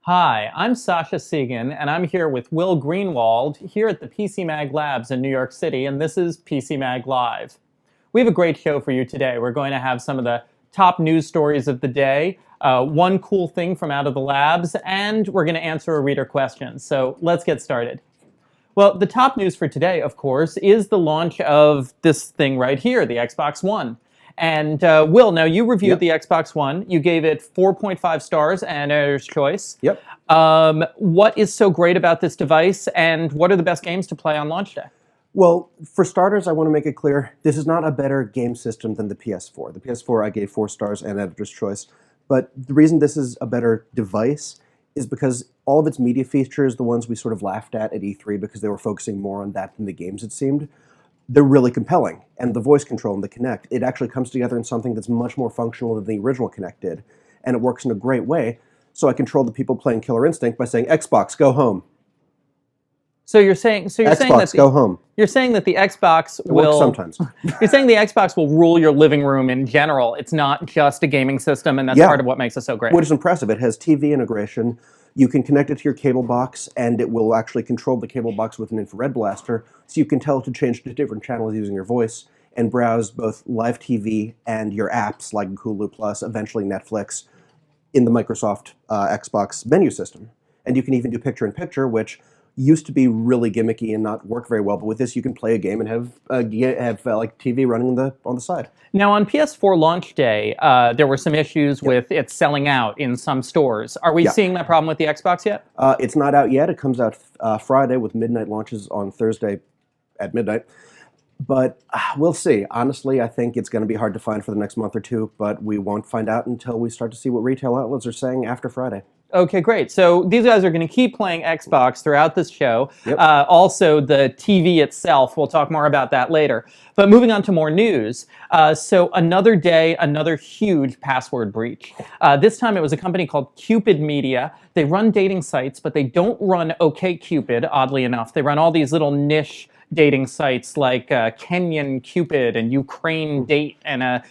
Hi, I'm Sascha Segan, and I'm here with Will Greenwald here at the PCMag Labs in New York City, and this is PCMag Live. We have a great show for you today. We're going to have some of the top news stories of the day, one cool thing from out of the labs, and we're going to answer a reader question. So let's get started. Well, the top news for today, of course, is the launch of this thing right here, the Xbox One. And Will, now you reviewed the Xbox One. You gave it 4.5 stars and editor's choice. Yep. What is so great about this device, and what are the best games to play on launch day? Well, for starters, I want to make it clear, this is not a better game system than the PS4. The PS4 I gave 4 stars and editor's choice. But the reason this is a better device is because all of its media features, the ones we sort of laughed at E3 because they were focusing more on that than the games, it seemed, they're really compelling. And the voice control and the Kinect, it actually comes together in something that's much more functional than the original Kinect did. And it works in a great way. So I control the people playing Killer Instinct by saying, Xbox, go home. So you're saying Xbox, go home. You're saying that the Xbox will works sometimes. You're saying the Xbox will rule your living room in general. It's not just a gaming system, and that's part of what makes it so great. Which is impressive. It has TV integration. You can connect it to your cable box, and it will actually control the cable box with an infrared blaster, so you can tell it to change to different channels using your voice and browse both live TV and your apps like Hulu Plus, eventually Netflix, in the Microsoft Xbox menu system. And you can even do picture-in-picture, which used to be really gimmicky and not work very well, but with this you can play a game and have like TV running on the side. Now on PS4 launch day, there were some issues with it selling out in some stores. Are we seeing that problem with the Xbox yet? It's not out yet. It comes out Friday with midnight launches on Thursday at midnight. But we'll see. Honestly, I think it's going to be hard to find for the next month or two, but we won't find out until we start to see what retail outlets are saying after Friday. Okay, great. So these guys are going to keep playing Xbox throughout this show. Yep. Also, the TV itself, we'll talk more about that later. But moving on to more news. So another day, another huge password breach. This time it was a company called Cupid Media. They run dating sites, but they don't run OkCupid, oddly enough. They run all these little niche dating sites like Kenyan Cupid and Ukraine Date and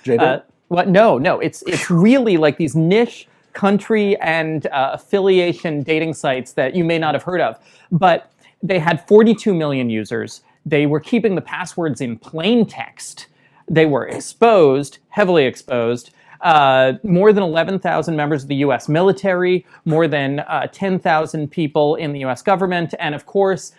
what? No, it's really like these niche country and affiliation dating sites that you may not have heard of. But they had 42 million users. They were keeping the passwords in plain text. They were exposed, heavily exposed. More than 11,000 members of the U.S. military, more than 10,000 people in the U.S. government, and of course,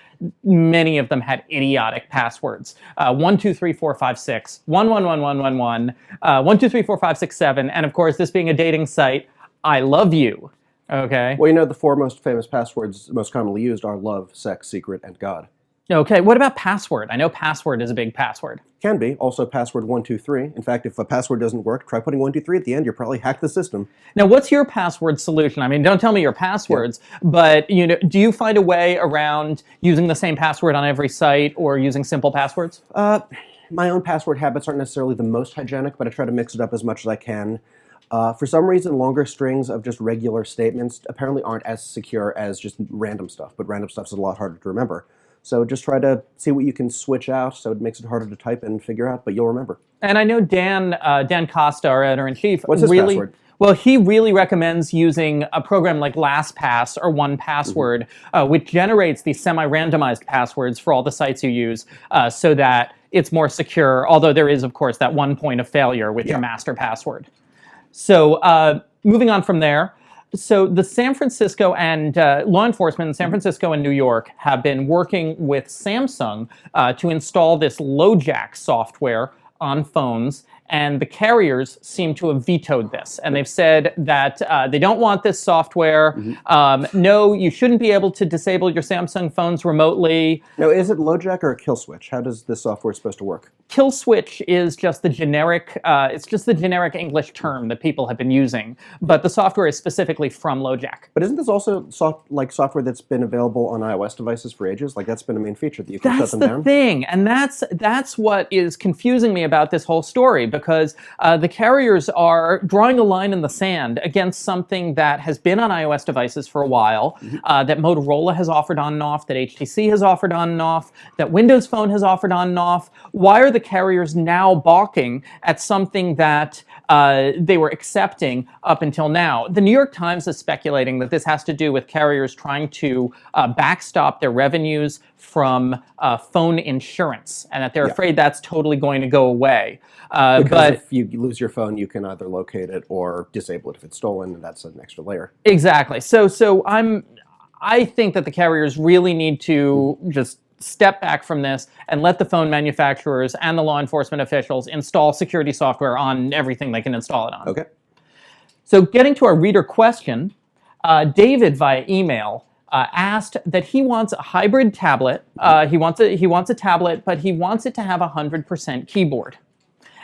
many of them had idiotic passwords. 123456, 111111, 12345667, and of course, this being a dating site, I love you. Okay. Well, you know, the 4 most famous passwords most commonly used are love, sex, secret, and God. Okay, what about password? I know password is a big password. Can be. Also password 123. In fact, if a password doesn't work, try putting 123 at the end. You'll probably hack the system. Now, what's your password solution? I mean, don't tell me your passwords, but do you find a way around using the same password on every site or using simple passwords? My own password habits aren't necessarily the most hygienic, but I try to mix it up as much as I can. For some reason, longer strings of just regular statements apparently aren't as secure as just random stuff, but random stuff is a lot harder to remember. So just try to see what you can switch out so it makes it harder to type and figure out, but you'll remember. And I know Dan Costa, our editor-in-chief, what's his password? Well, he really recommends using a program like LastPass or 1Password, which generates these semi-randomized passwords for all the sites you use so that it's more secure, although there is, of course, that one point of failure with your master password. So moving on from there, so the San Francisco and law enforcement in San Francisco and New York have been working with Samsung to install this LoJack software on phones, and the carriers seem to have vetoed this. And they've said that they don't want this software. No, you shouldn't be able to disable your Samsung phones remotely. Now, is it LoJack or a kill switch? How does this software supposed to work? Kill switch is just the generic, it's just the generic English term that people have been using, but the software is specifically from LoJack. But isn't this also software that's been available on iOS devices for ages? Like that's been a main feature that you can shut them down? That's the thing, and that's what is confusing me about this whole story, because the carriers are drawing a line in the sand against something that has been on iOS devices for a while, that Motorola has offered on and off, that HTC has offered on and off, that Windows Phone has offered on and off. Why are the carriers now balking at something that they were accepting up until now. The New York Times is speculating that this has to do with carriers trying to backstop their revenues from phone insurance, and that they're afraid that's totally going to go away. Because if you lose your phone, you can either locate it or disable it if it's stolen, and that's an extra layer. Exactly. So I think that the carriers really need to just step back from this and let the phone manufacturers and the law enforcement officials install security software on everything they can install it on. Okay. So getting to our reader question, David via email asked that he wants a hybrid tablet. He wants a tablet, but he wants it to have 100% keyboard.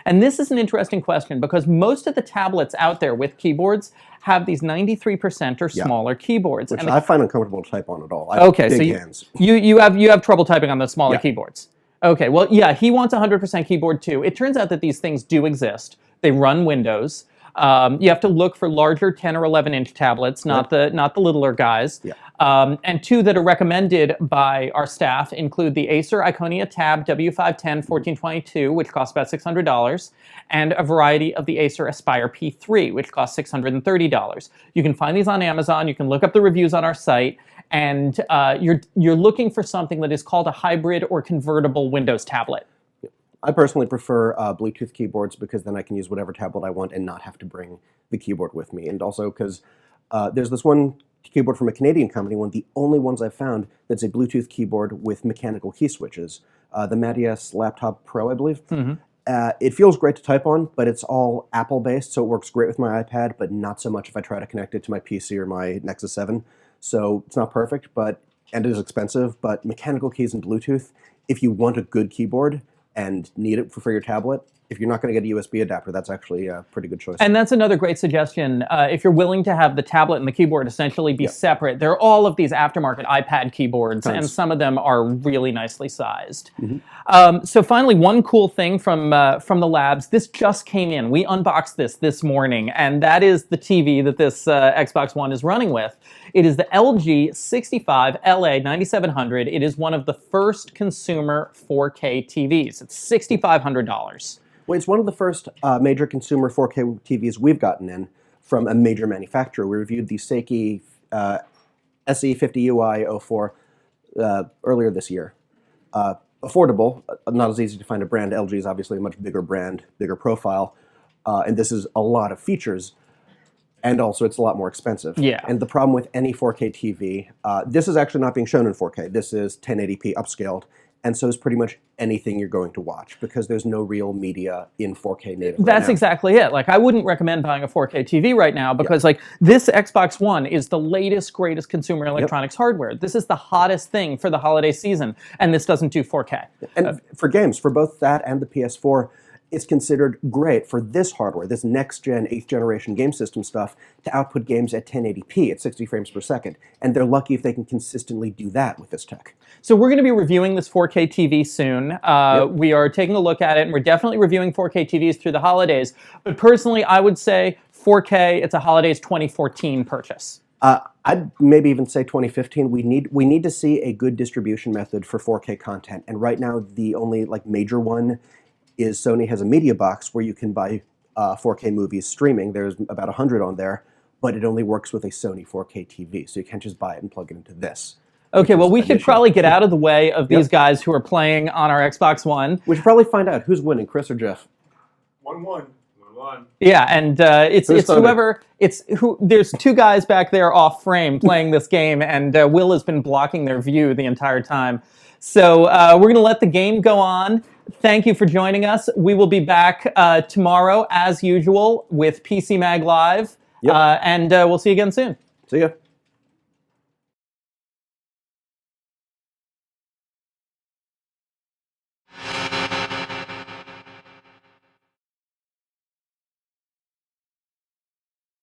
And this is an interesting question because most of the tablets out there with keyboards have these 93% or smaller keyboards. Which I find uncomfortable to type on at all. I have big so hands. you have trouble typing on the smaller keyboards. Okay, well, yeah, he wants 100% keyboard too. It turns out that these things do exist. They run Windows. You have to look for larger 10 or 11-inch tablets, not the littler guys. Yeah. And two that are recommended by our staff include the Acer Iconia Tab W510 1422, which costs about $600, and a variety of the Acer Aspire P3, which costs $630. You can find these on Amazon. You can look up the reviews on our site, and you're looking for something that is called a hybrid or convertible Windows tablet. I personally prefer Bluetooth keyboards because then I can use whatever tablet I want and not have to bring the keyboard with me. And also because there's this one keyboard from a Canadian company, one of the only ones I've found that's a Bluetooth keyboard with mechanical key switches. The Matias Laptop Pro, I believe. It feels great to type on, but it's all Apple-based, so it works great with my iPad, but not so much if I try to connect it to my PC or my Nexus 7. So it's not perfect, and it is expensive, but mechanical keys and Bluetooth, if you want a good keyboard and need it for your tablet, if you're not going to get a USB adapter, that's actually a pretty good choice. And that's another great suggestion. If you're willing to have the tablet and the keyboard essentially be separate, there are all of these aftermarket iPad keyboards, and some of them are really nicely sized. So finally, one cool thing from the labs, this just came in. We unboxed this morning, and that is the TV that this Xbox One is running with. It is the LG 65 LA 9700. It is one of the first consumer 4K TVs. It's $6,500. Well, it's one of the first major consumer 4K TVs we've gotten in from a major manufacturer. We reviewed the Seiki SE50UI 04 earlier this year. Affordable, not as easy to find a brand. LG is obviously a much bigger brand, bigger profile, and this is a lot of features, and also it's a lot more expensive. Yeah. And the problem with any 4K TV, this is actually not being shown in 4K. This is 1080p upscaled. And so is pretty much anything you're going to watch because there's no real media in 4K native. That's exactly it. Like, I wouldn't recommend buying a 4K TV right now because like this Xbox One is the latest, greatest consumer electronics hardware. This is the hottest thing for the holiday season, and this doesn't do 4K. And for games, for both that and the PS4, it's considered great for this hardware, this next-gen, 8th-generation game system stuff, to output games at 1080p at 60 frames per second. And they're lucky if they can consistently do that with this tech. So we're going to be reviewing this 4K TV soon. We are taking a look at it, and we're definitely reviewing 4K TVs through the holidays. But personally, I would say 4K, it's a holidays 2014 purchase. I'd maybe even say 2015. We need to see a good distribution method for 4K content. And right now, the only major one is Sony has a media box where you can buy 4K movies streaming. There's about 100 on there, but it only works with a Sony 4K TV, so you can't just buy it and plug it into this. Okay, well, we should probably get out of the way of these guys who are playing on our Xbox One. We should probably find out who's winning, Chris or Jeff. 1-1. Yeah, and it's whoever. There's two guys back there off frame playing this game, and Will has been blocking their view the entire time. So we're going to let the game go on. Thank you for joining us. We will be back tomorrow, as usual, with PCMag Live, and we'll see you again soon. See ya.